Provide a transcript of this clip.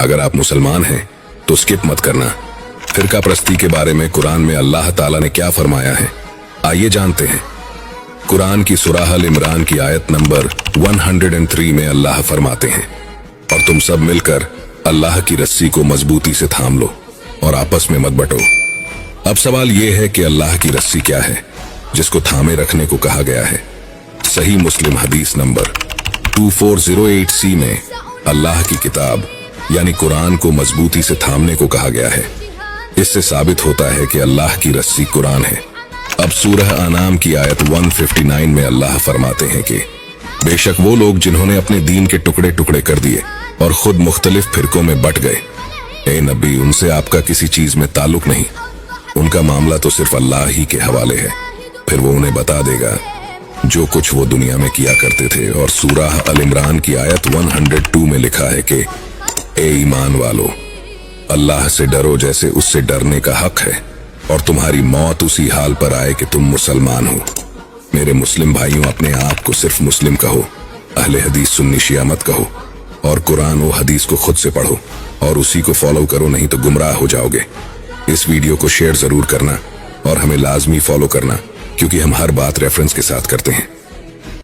अगर आप मुसलमान हैं तो स्किप मत करना। फिरका प्रस्ती के बारे में कुरान में अल्लाह ताला ने क्या फरमाया है, आइए जानते हैं। कुरान की सूरह अल इमरान की आयत नंबर 103 में अल्लाह फरमाते हैं, और तुम सब मिलकर अल्लाह की रस्सी को मजबूती से थाम लो और आपस में मत बंटो। अब सवाल यह है कि अल्लाह की रस्सी क्या है जिसको थामे रखने को कहा गया है। सही मुस्लिम हदीस नंबर 2408C में अल्लाह की किताब यानी कुरान को मजबूती से थामने को कहा गया है। इससे साबित होता है कि अल्लाह की रस्सी कुरान है। अब सूरह अनाम की आयत 159 में अल्लाह फरमाते हैं कि बेशक वो लोग जिन्होंने अपने दीन के टुकड़े टुकड़े कर दिए और खुद मुख्तलिफ फिरकों में बट गए, ए नबी उनसे आपका किसी चीज में ताल्लुक नहीं, उनका मामला तो सिर्फ अल्लाह ही के हवाले है, फिर वो उन्हें बता देगा जो कुछ वो दुनिया में किया करते थे। और सूरह अल इमरान की आयत 102 में लिखा है कि ए ईमान वालो, अल्लाह से डरो जैसे उससे डरने का हक है, और तुम्हारी मौत उसी हाल पर आए कि तुम मुसलमान हो। मेरे मुस्लिम भाइयों, अपने आप को सिर्फ मुस्लिम कहो, अहले हदीस सुन्नी शिया मत कहो, और कुरान व हदीस को खुद से पढ़ो और उसी को फॉलो करो, नहीं तो गुमराह हो जाओगे। इस वीडियो को शेयर जरूर करना और हमें लाजमी फॉलो करना, क्योंकि हम हर बात रेफरेंस के साथ करते हैं।